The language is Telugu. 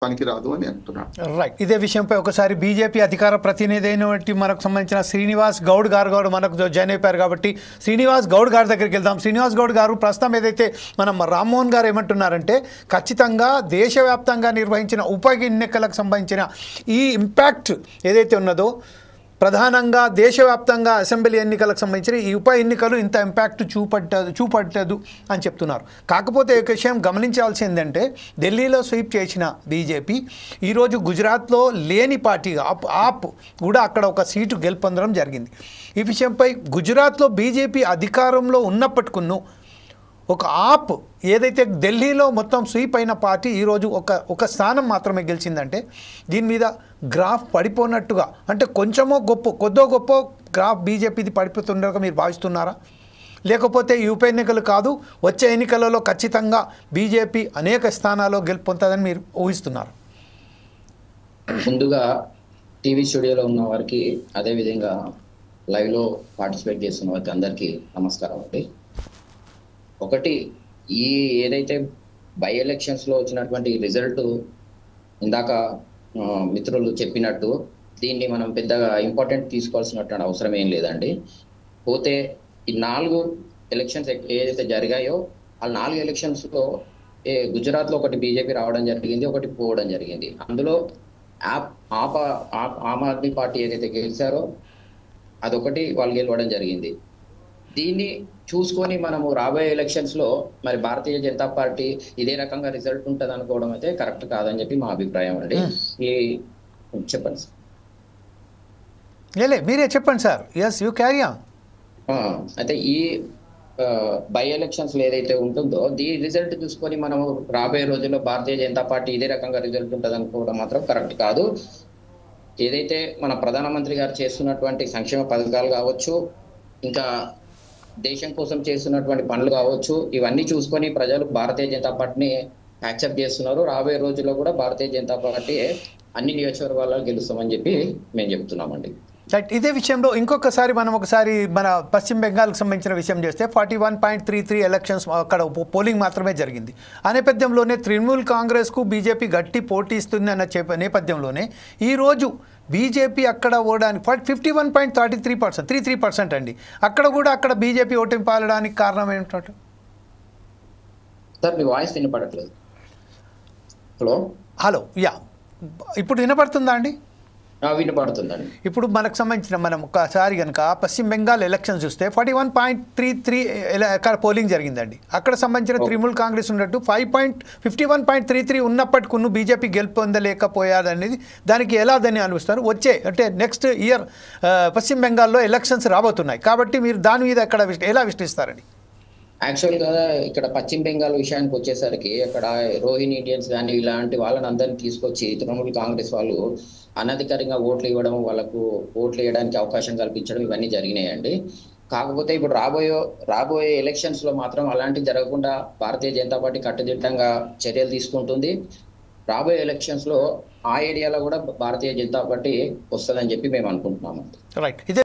పనికిరాదు అని అంటున్నాను. రైట్. ఇదే విషయంపై ఒకసారి బీజేపీ అధికార ప్రతినిధి అయినటువంటి మనకు సంబంధించిన శ్రీనివాస్ గౌడ్ గారు మనకు జాయిన్ అయిపోయారు కాబట్టి శ్రీనివాస్ గౌడ్ గారి దగ్గరికి వెళ్దాం. శ్రీనివాస్ గౌడ్ గారు, ప్రస్తుతం ఏదైతే మనం రామ్మోహన్ గారు ఏమంటున్నారంటే ఖచ్చితంగా దేశవ్యాప్తంగా నిర్వహించిన ఉప ఎన్నికలకు సంబంధించిన ఈ ఇంపాక్ట్ ఏదైతే ఉన్నదో, ప్రధానంగా దేశవ్యాప్తంగా అసెంబ్లీ ఎన్నికలకు సంబంధించిన ఈ ఉప ఎన్నికలు ఇంత ఇంపాక్ట్ చూపట్టదు అని చెప్తున్నారు. కాకపోతే ఒక విషయం గమనించాల్సిందంటే ఢిల్లీలో స్వీప్ చేసిన బీజేపీ ఈరోజు గుజరాత్లో లేని పార్టీ ఆప్ కూడా అక్కడ ఒక సీటు గెలుపొందడం జరిగింది. ఈ విషయంపై గుజరాత్లో బీజేపీ అధికారంలో ఉన్నప్పటికును ఒక ఆప్ ఏదైతే ఢిల్లీలో మొత్తం స్వీప్ అయిన పార్టీ ఈరోజు ఒక స్థానం మాత్రమే గెలిచిందంటే దీని మీద గ్రాఫ్ పడిపోయినట్టుగా, అంటే కొద్దో గొప్ప గ్రాఫ్ బీజేపీది పడిపోతుండగా మీరు భావిస్తున్నారా? లేకపోతే ఈ ఉప ఎన్నికలు కాదు, వచ్చే ఎన్నికలలో ఖచ్చితంగా బీజేపీ అనేక స్థానాల్లో గెలుపొందుతుందని మీరు ఊహిస్తున్నారు? ముందుగా టీవీ స్టూడియోలో ఉన్న వారికి, అదేవిధంగా లైవ్లో పార్టిసిపేట్ చేస్తున్న వారికి అందరికీ నమస్కారం అండి. ఒకటి, ఈ ఏదైతే బై ఎలక్షన్స్లో వచ్చినటువంటి రిజల్ట్ ఇందాక మిత్రులు చెప్పినట్టు దీన్ని మనం పెద్దగా ఇంపార్టెంట్ తీసుకోవాల్సినటువంటి అవసరం ఏం లేదండి. పోతే ఈ 4 ఎలక్షన్స్ ఏదైతే జరిగాయో ఆ 4 ఎలక్షన్స్లో గుజరాత్లో ఒకటి బీజేపీ రావడం జరిగింది, ఒకటి పోవడం జరిగింది. అందులో ఆమ్ ఆద్మీ పార్టీ ఏదైతే గెలిచారో అదొకటి వాళ్ళు గెలవడం జరిగింది. దీన్ని చూసుకొని మనము రాబోయే ఎలక్షన్స్లో మరి భారతీయ జనతా పార్టీ ఇదే రకంగా రిజల్ట్ ఉంటుంది అనుకోవడం అయితే కరెక్ట్ కాదని చెప్పి మా అభిప్రాయం అండి. చెప్పండి సార్. మీరే చెప్పండి sir. Yes, you carry on. అయితే ఈ బై ఎలక్షన్స్ ఏదైతే ఉంటుందో ఈ రిజల్ట్ చూసుకొని మనము రాబోయే రోజుల్లో భారతీయ జనతా పార్టీ ఇదే రకంగా రిజల్ట్ ఉంటుంది అనుకోవడం మాత్రం కరెక్ట్ కాదు. ఏదైతే మన ప్రధానమంత్రి గారు చేస్తున్నటువంటి సంక్షేమ పథకాలు కావచ్చు, ఇంకా దేశం కోసం చేస్తున్నటువంటి పనులు కావచ్చు, ఇవన్నీ చూసుకొని ప్రజలు భారతీయ జనతా పార్టీని యాక్సెప్ట్ చేస్తున్నారు. రాబోయే రోజుల్లో కూడా భారతీయ జనతా పార్టీ అన్ని నియోజకవర్గాల్లో గెలుస్తామని చెప్పి మేము చెప్తున్నామండి. రైట్. ఇదే విషయంలో ఇంకొకసారి మన పశ్చిమ బెంగాల్కి సంబంధించిన విషయం చేస్తే 41.33 ఎలక్షన్స్ అక్కడ పోలింగ్ మాత్రమే జరిగింది. ఆ నేపథ్యంలోనే తృణమూల్ కాంగ్రెస్కు బీజేపీ గట్టి పోటీ ఇస్తుంది అన్న నేపథ్యంలోనే ఈరోజు బీజేపీ అక్కడ ఓడడానికి 51.33% అండి. అక్కడ బీజేపీ ఓటింగ్ పాలడానికి కారణం ఏమిటంటే? సార్, మీ వాయిస్ వినపడట్లేదు. హలో, యా, ఇప్పుడు వినపడుతుందా అండి? వినపడుతుందండి. ఇప్పుడు మనకు సంబంధించిన మనం ఒకసారి కనుక పశ్చిమ బెంగాల్ ఎలక్షన్స్ చూస్తే 41.33 అక్కడ పోలింగ్ జరిగిందండి. అక్కడ సంబంధించిన తృణమూల్ కాంగ్రెస్ ఉన్నట్టు 51.33 ఉన్నప్పటికీ బీజేపీ గెలుపొందలేకపోయాదనేది దానికి ఎలా దాన్ని అనిపిస్తారు? అంటే నెక్స్ట్ ఇయర్ పశ్చిమ బెంగాల్లో ఎలక్షన్స్ రాబోతున్నాయి కాబట్టి మీరు దాని మీద ఎలా విశ్లేషిస్తారండి? యాక్చువల్గా ఇక్కడ పశ్చిమ బెంగాల్ విషయానికి వచ్చేసరికి అక్కడ రోహిణి ఇండియన్స్ కానీ ఇలాంటి వాళ్ళని అందరినీ తీసుకొచ్చి తృణమూల్ కాంగ్రెస్ వాళ్ళు అనధికారికంగా ఓట్లు ఇవ్వడం, వాళ్ళకు ఓట్లు వేయడానికి అవకాశం కల్పించడం ఇవన్నీ జరిగినాయండి. కాకపోతే ఇప్పుడు రాబోయే ఎలక్షన్స్లో మాత్రం అలాంటివి జరగకుండా భారతీయ జనతా పార్టీ కట్టుదిట్టంగా చర్యలు తీసుకుంటుంది. రాబోయే ఎలక్షన్స్లో ఆ ఏరియాలో కూడా భారతీయ జనతా పార్టీ వస్తుందని చెప్పి మేము అనుకుంటున్నాము. రైట్.